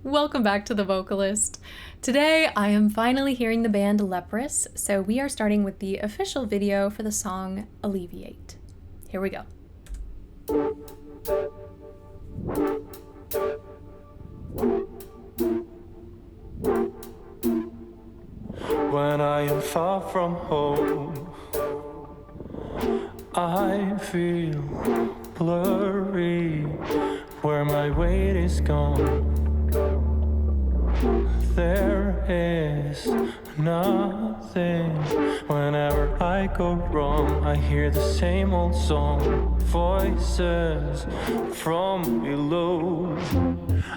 Welcome back to The Vocalist. Today I am finally hearing the band Leprous, so we are starting with the official video for the song Alleviate. Here we go. When I am far from home, I feel blurry where my weight is gone. There is nothing. Whenever I go wrong, I hear the same old song, voices from below.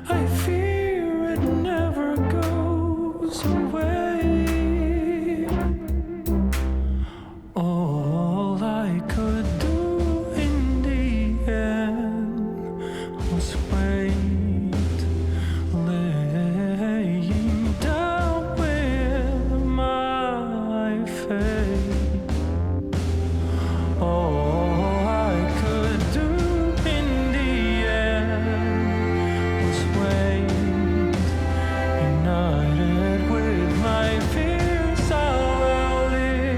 I fear it never goes away. All I could do in the end was wait, laying down with my fate. All I could do in the end was wait, united with my fears. I'll alleviate.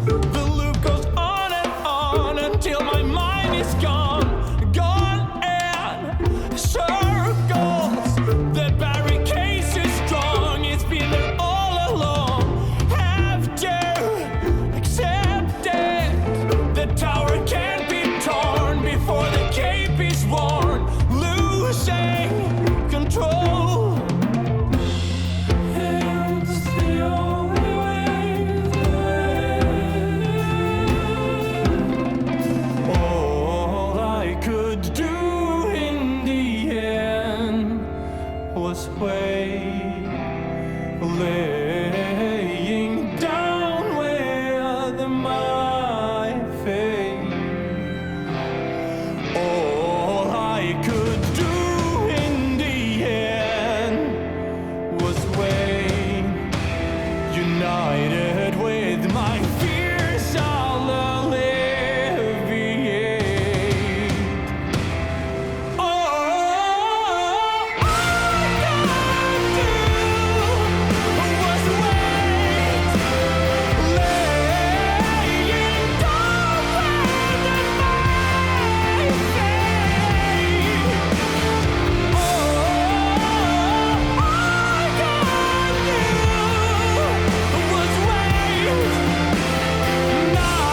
The loop goes on until my mind is gone and circles. The barricades is strong. It's been there all along. Have to accept it. The tower can't be torn before the cape is worn. Losing control. It's the only way to live. All I could do in the end was wait, laying down with my fate. All I could do in the end was wait, united with my fears. I'll alleviate. All I could do was wait, laying down with my fate. All I could do was wait. Now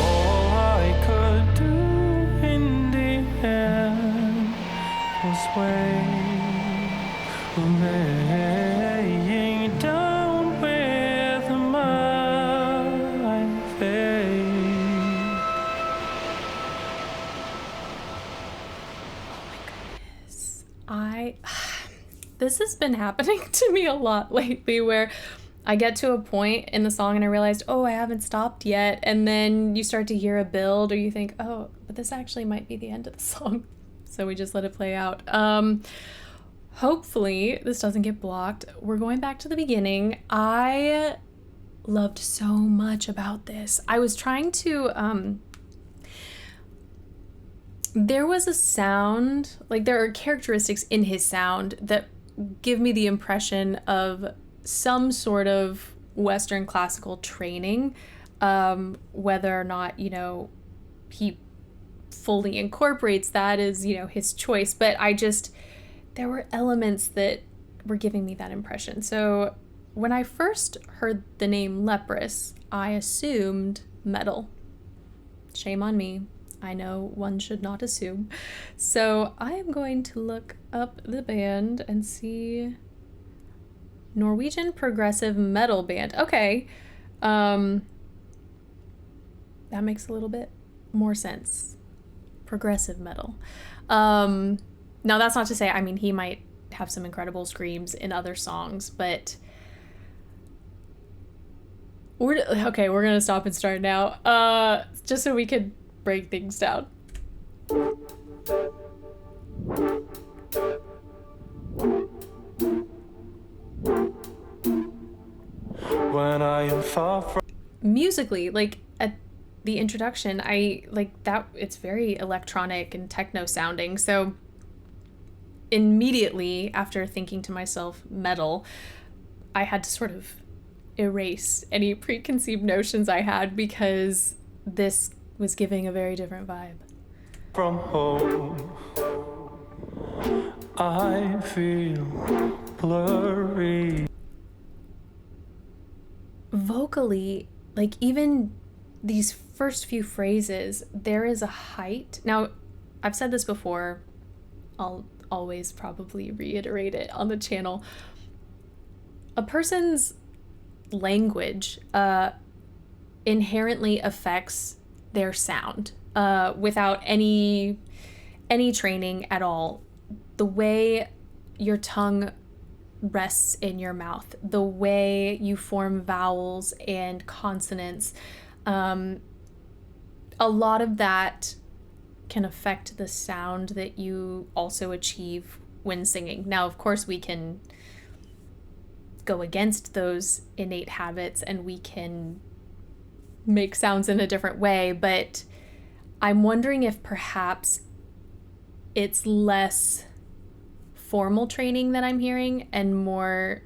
all I could do in the end was wait, laying down with my fate. This has been happening to me a lot lately where I get to a point in the song and I realized, oh, I haven't stopped yet. And then you start to hear a build or you think, oh, but this actually might be the end of the song. So we just let it play out. Hopefully this doesn't get blocked. We're going back to the beginning. I loved so much about this. I was trying to, there was a sound, like there are characteristics in his sound that give me the impression of some sort of Western classical training, whether or not, he fully incorporates that is, his choice. But there were elements that were giving me that impression. So when I first heard the name Leprous, I assumed metal. Shame on me. I know one should not assume. So I am going to look up the band and see. Norwegian progressive metal band. Okay. That makes a little bit more sense. progressive metal. Now that's not to say, I mean, he might have some incredible screams in other songs, but we're gonna stop and start now, just so we could break things down. When I am far from Musically, like at the introduction, I like that it's very electronic and techno sounding. So immediately after thinking to myself metal, I had to sort of erase any preconceived notions I had, because this was giving a very different vibe. from home, I feel blurry. Vocally, like even these first few phrases, there is a height. Now, I've said this before, I'll always probably reiterate it on the channel. A person's language inherently affects their sound without any training at all. The way your tongue rests in your mouth, the way you form vowels and consonants, a lot of that can affect the sound that you also achieve when singing. Now, of course, we can go against those innate habits and we can make sounds in a different way, but I'm wondering if perhaps it's less formal training that I'm hearing and more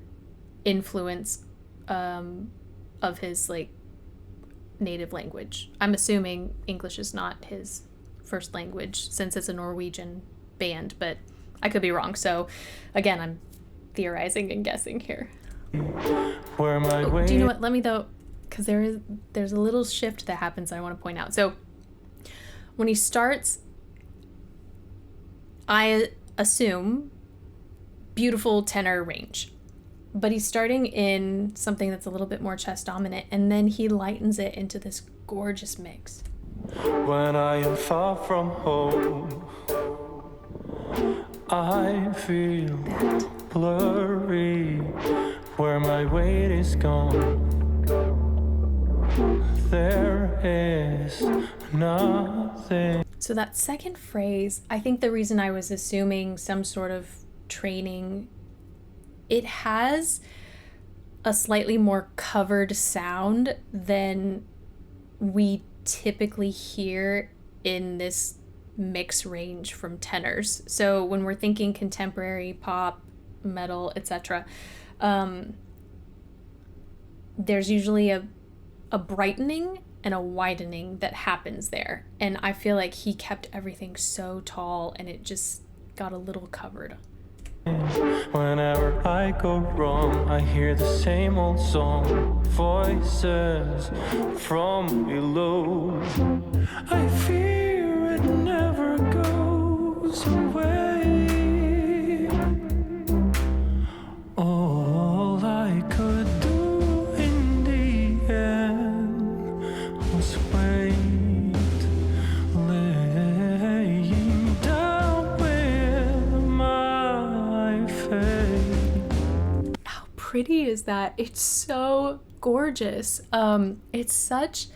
influence of his like native language. I'm assuming English is not his first language since it's a Norwegian band, but I could be wrong. So again, I'm theorizing and guessing here. Where my way. Do you know what? Let me though, because there's a little shift that happens I want to point out. So when he starts, I assume beautiful tenor range, but he's starting in something that's a little bit more chest dominant, and then he lightens it into this gorgeous mix. When I am far from home, I feel blurry. Where my weight is gone, there is nothing. So that second phrase, I think the reason I was assuming some sort of training, it has a slightly more covered sound than we typically hear in this mix range from tenors. So when we're thinking contemporary pop, metal, etc., there's usually a brightening and a widening that happens there. And I feel like he kept everything so tall and it just got a little covered. Whenever I go wrong, I hear the same old song, voices from below. I fear it never goes away. All I could do in the end was wait, laying down with my fate. How pretty is that? It's so gorgeous. It's such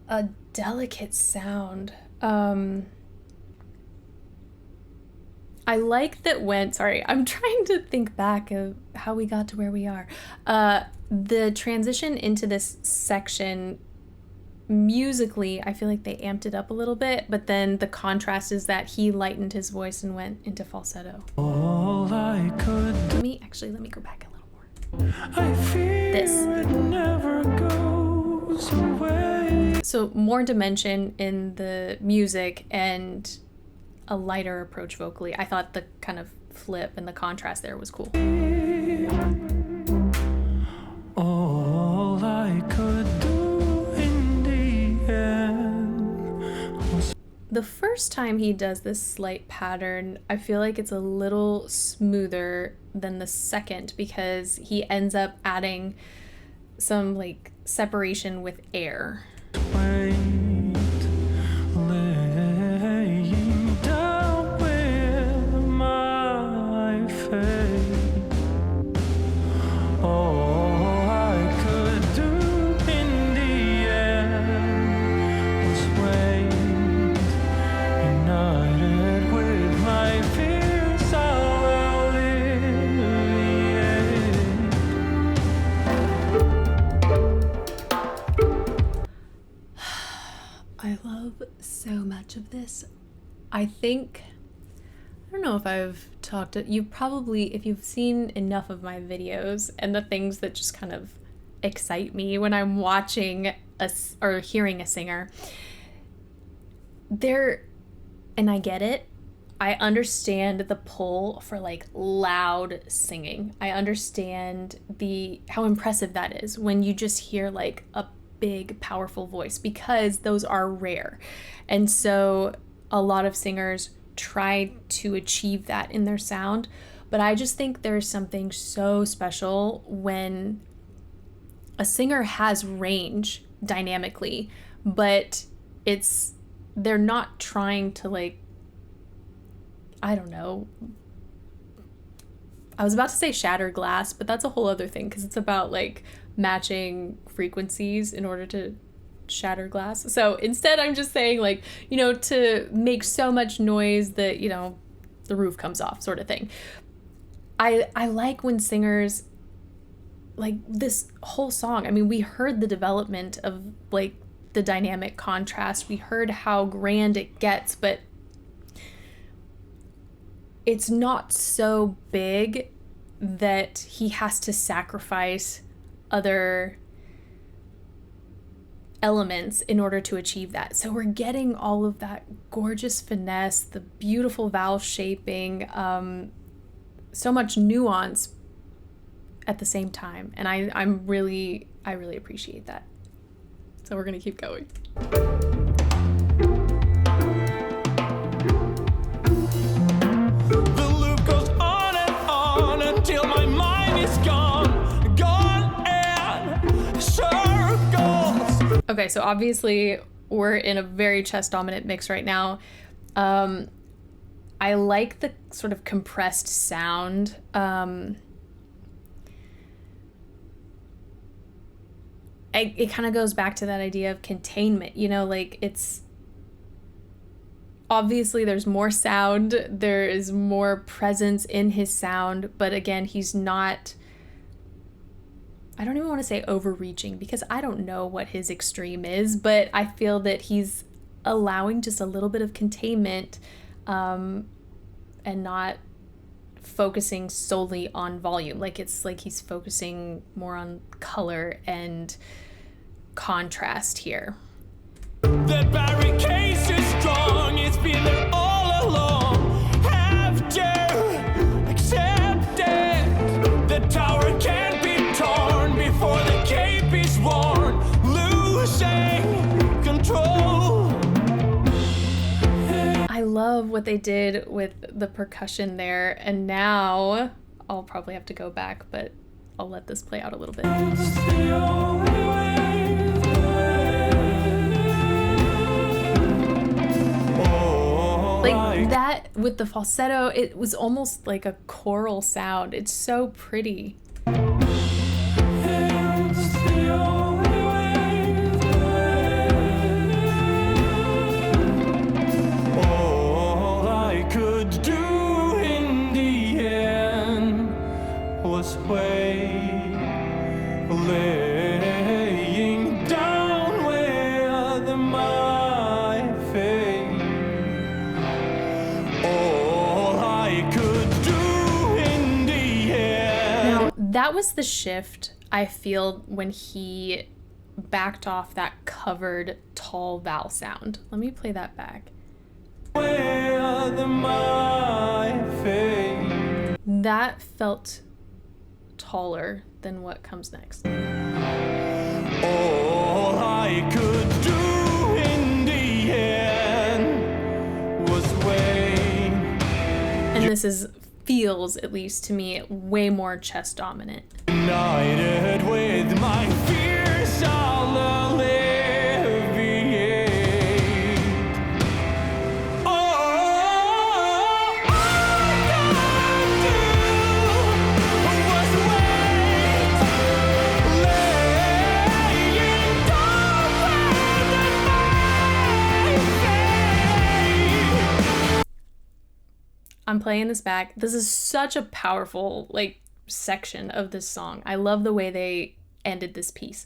a delicate sound. I like that sorry, I'm trying to think back of how we got to where we are. The transition into this section, musically, I feel like they amped it up a little bit, but then the contrast is that he lightened his voice and went into falsetto. All I could Let me go back a little more. I fear This. it never goes away. So more dimension in the music and a lighter approach vocally. I thought the kind of flip and the contrast there was cool. All I could do in the end was The first time he does this slight pattern, I feel like it's a little smoother than the second because he ends up adding some like separation with air. wait, I love so much of this. I don't know if I've talked to you, probably, if you've seen enough of my videos and the things that just kind of excite me when I'm watching or hearing a singer, and I get it. I understand the pull for like loud singing. I understand how impressive that is when you just hear like a big, powerful voice, because those are rare. And so a lot of singers try to achieve that in their sound. But I just think there's something so special when a singer has range dynamically, but they're not trying to like, I don't know. I was about to say shatter glass, but that's a whole other thing, because it's about like matching frequencies in order to shatter glass. So instead I'm just saying like, to make so much noise that, the roof comes off, sort of thing. I like when singers, like this whole song, I mean, we heard the development of like the dynamic contrast. We heard how grand it gets, but it's not so big that he has to sacrifice other elements in order to achieve that. So we're getting all of that gorgeous finesse, the beautiful vowel shaping, so much nuance at the same time. And I really appreciate that. So we're gonna keep going. The loop goes on until my mind is gone and circles. Okay, so obviously we're in a very chest dominant mix right now. I like the sort of compressed sound. It kind of goes back to that idea of containment, like it's obviously there's more sound, there is more presence in his sound, but again, he's not, I don't even want to say overreaching, because I don't know what his extreme is, but I feel that he's allowing just a little bit of containment, and not focusing solely on volume. Like it's like he's focusing more on color and contrast here. The barricade is strong, it's been there all along. Have to accept it. The tower can't be torn before the cape is worn. Losing control. I love what they did with the percussion there, and now I'll probably have to go back, but I'll let this play out a little bit. It's the only way. Like that with the falsetto, it was almost like a choral sound. It's so pretty. It's the only way. All I could do in the end was wait, laying down where the my face. All I could do in the end. Now, that was the shift I feel when he backed off that covered tall vowel sound. Let me play that back. Where the my face. That felt taller than what comes next. All I could do in the end was wait. And this feels, at least to me, way more chest dominant. United with my fears, I'll alleviate. All I could do was wait, laying down where the I'm playing this back. This is such a powerful, like, section of this song. I love the way they ended this piece.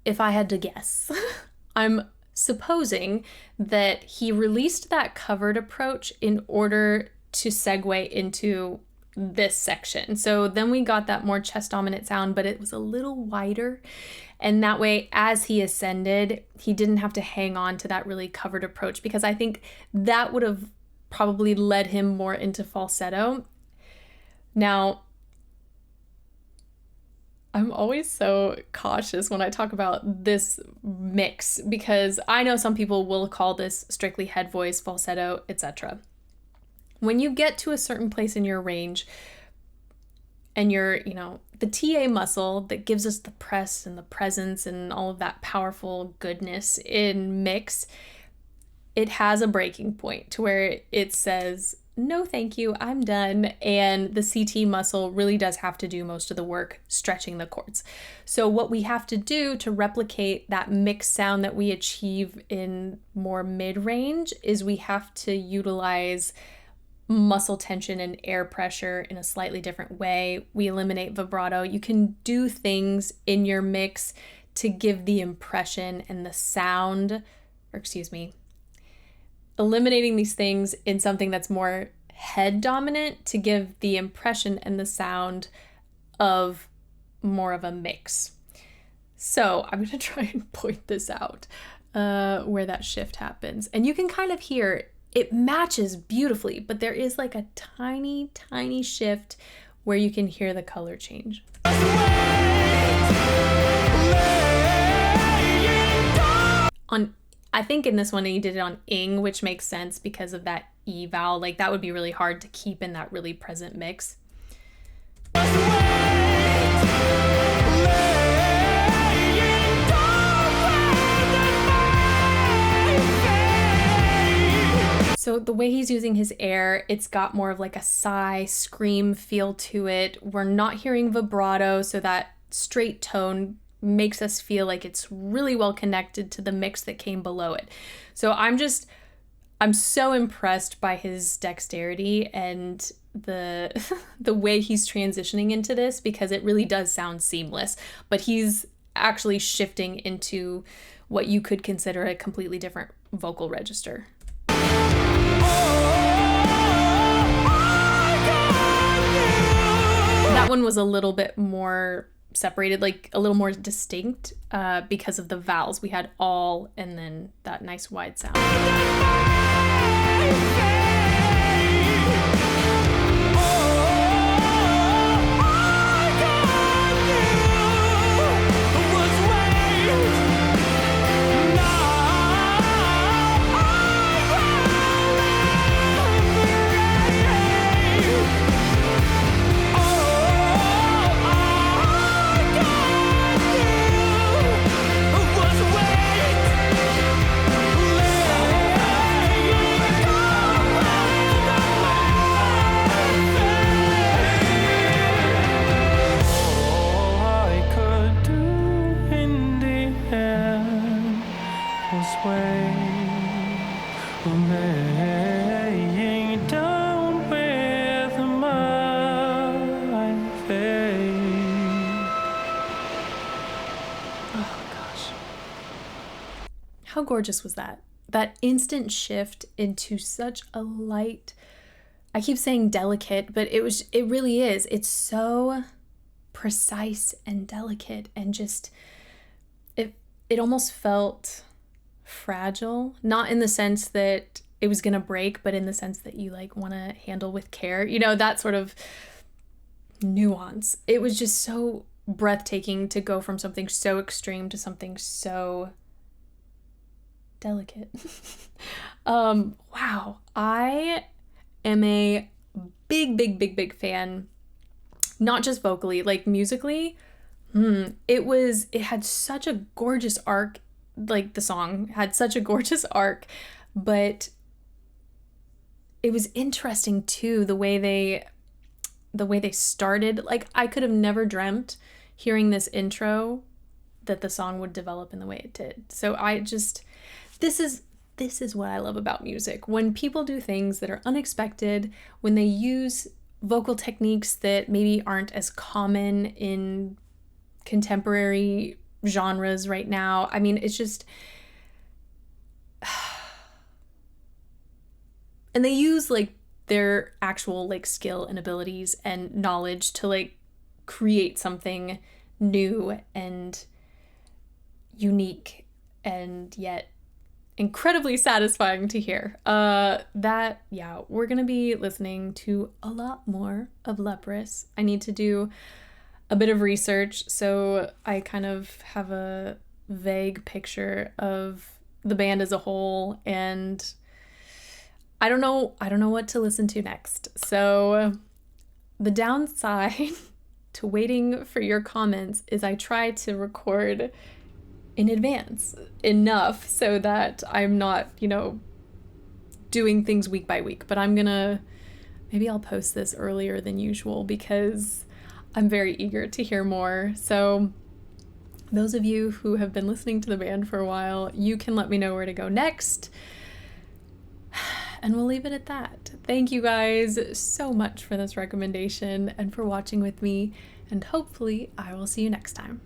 if I had to guess, I'm supposing that he released that covered approach in order to segue into this section. So then we got that more chest dominant sound, but it was a little wider. And that way, as he ascended, he didn't have to hang on to that really covered approach, because I think that would have probably led him more into falsetto. Now, I'm always so cautious when I talk about this mix, because I know some people will call this strictly head voice, falsetto, etc. When you get to a certain place in your range and you're, the TA muscle that gives us the press and the presence and all of that powerful goodness in mix, it has a breaking point to where it says, no, thank you, I'm done. And the CT muscle really does have to do most of the work stretching the chords. So what we have to do to replicate that mixed sound that we achieve in more mid-range is we have to utilize muscle tension and air pressure in a slightly different way. We eliminate vibrato. You can do things in your mix to give the impression and the sound, eliminating these things in something that's more head dominant to give the impression and the sound of more of a mix. So I'm going to try and point this out where that shift happens. And you can kind of hear it matches beautifully, but there is like a tiny, tiny shift where you can hear the color change. I think in this one he did it on ing, which makes sense because of that E vowel. Like that would be really hard to keep in that really present mix. So the way he's using his air, it's got more of like a sigh, scream feel to it. We're not hearing vibrato, so that straight tone makes us feel like it's really well connected to the mix that came below it. So I'm so impressed by his dexterity and the way he's transitioning into this, because it really does sound seamless, but he's actually shifting into what you could consider a completely different vocal register. That one was a little bit more separated, like a little more distinct because of the vowels. We had all and then that nice wide sound. How gorgeous was that? That instant shift into such a light, I keep saying delicate, but it really is. It's so precise and delicate, and just, it almost felt fragile, not in the sense that it was gonna break, but in the sense that you like want to handle with care, that sort of nuance. It was just so breathtaking to go from something so extreme to something so delicate. Wow. I am a big fan, not just vocally, like musically. It had such a gorgeous arc, like the song had such a gorgeous arc, but it was interesting too, the way they started. Like I could have never dreamt hearing this intro that the song would develop in the way it did. So this is what I love about music. When people do things that are unexpected, when they use vocal techniques that maybe aren't as common in contemporary genres right now. I mean, it's just, and they use like their actual like skill and abilities and knowledge to like create something new and unique and yet incredibly satisfying to hear. We're gonna be listening to a lot more of Leprous. I need to do a bit of research, so I kind of have a vague picture of the band as a whole, and I don't know what to listen to next. So the downside to waiting for your comments is I try to record in advance enough so that I'm not, doing things week by week. But maybe I'll post this earlier than usual because I'm very eager to hear more. So those of you who have been listening to the band for a while, you can let me know where to go next. And we'll leave it at that. Thank you guys so much for this recommendation and for watching with me. And hopefully I will see you next time.